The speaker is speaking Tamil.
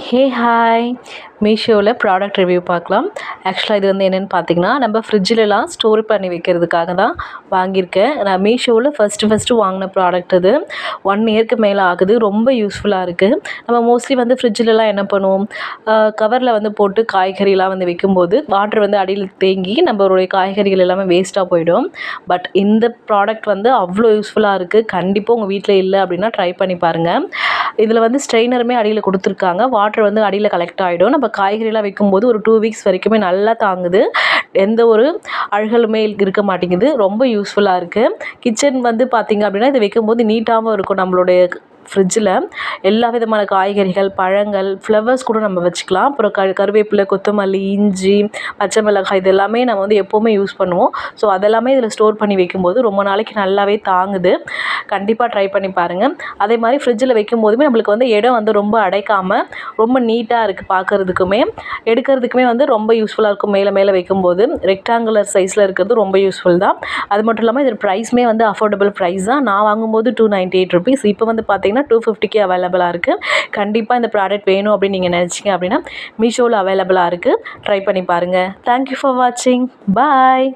ஹே ஹாய் மீஷோவில் ப்ராடக்ட் ரிவ்யூ பார்க்கலாம். ஆக்சுவலாக இது வந்து என்னென்னு பார்த்தீங்கன்னா, நம்ம ஃப்ரிட்ஜிலலாம் ஸ்டோர் பண்ணி வைக்கிறதுக்காக தான் வாங்கியிருக்கேன். நான் மீஷோவில் ஃபஸ்ட்டு வாங்கின ப்ராடக்ட் இது. 1 இயருக்கு மேலே ஆகுது. ரொம்ப யூஸ்ஃபுல்லாக இருக்குது. நம்ம மோஸ்ட்லி வந்து ஃப்ரிட்ஜிலலாம் என்ன பண்ணுவோம், கவரில் வந்து போட்டு காய்கறிலாம் வந்து வைக்கும்போது வாட்டர் வந்து அடியில் தேங்கி நம்மளுடைய காய்கறிகள் எல்லாமே வேஸ்ட்டாக போயிடும். பட் இந்த ப்ராடக்ட் வந்து அவ்வளோ யூஸ்ஃபுல்லாக இருக்குது. கண்டிப்பாக உங்கள் வீட்டில் இல்லை அப்படின்னா ட்ரை பண்ணி பாருங்கள். இதில் வந்து ஸ்ட்ரெயினருமே அடியில் கொடுத்துருக்காங்க. வாட்டர் வந்து அடியில் கலெக்ட் ஆகிடும். நம்ம காய்கறிலாம் வைக்கும்போது ஒரு 2 வீக்ஸ் வரைக்குமே நல்லா தாங்குது. எந்த ஒரு அழுகலுமே இருக்க மாட்டேங்குது. ரொம்ப யூஸ்ஃபுல்லாக இருக்குது. கிச்சன் வந்து பார்த்திங்க அப்படின்னா இது வைக்கும்போது நீட்டாகவும் இருக்கும். நம்மளுடைய ஃப்ரிட்ஜில் எல்லா விதமான காய்கறிகள், பழங்கள், ஃப்ளவர்ஸ் கூட நம்ம வச்சுக்கலாம். அப்புறம் கருவேப்பிலை, கொத்தமல்லி, இஞ்சி, பச்சை மிளகாய் இது எல்லாமே நம்ம வந்து எப்போவுமே யூஸ் பண்ணுவோம். ஸோ அதெல்லாமே இதில் ஸ்டோர் பண்ணி வைக்கும்போது ரொம்ப நாளைக்கு நல்லாவே தாங்குது. கண்டிப்பாக ட்ரை பண்ணி பாருங்கள். அதே மாதிரி ஃப்ரிட்ஜில் வைக்கும்போதுமே நம்மளுக்கு வந்து இடம் வந்து ரொம்ப அடைக்காமல் ரொம்ப நீட்டாக இருக்குது. பார்க்குறதுக்குமே எடுக்கிறதுக்குமே வந்து ரொம்ப யூஸ்ஃபுல்லாக இருக்கும். மேலே வைக்கும்போது ரெக்டாங்குலர் சைஸில் இருக்கிறது ரொம்ப யூஸ்ஃபுல் தான். அது மட்டும் இல்லாமல் இதோட ப்ரைஸுமே வந்து அஃபோர்டபுள் ப்ரைஸ் தான். நான் வாங்கும்போது ₹298. இப்போ வந்து பார்த்தீங்கன்னா $250க்கு அவைலபிளாக இருக்குது. கண்டிப்பாக இந்த ப்ராடக்ட் வேணும் அப்படின்னு நீங்கள் நினச்சிங்க அப்படின்னா மீஷோவில் அவைலபிளாக இருக்குது. ட்ரை பண்ணி பாருங்கள். தேங்க்யூ ஃபார் வாட்சிங். பாய்.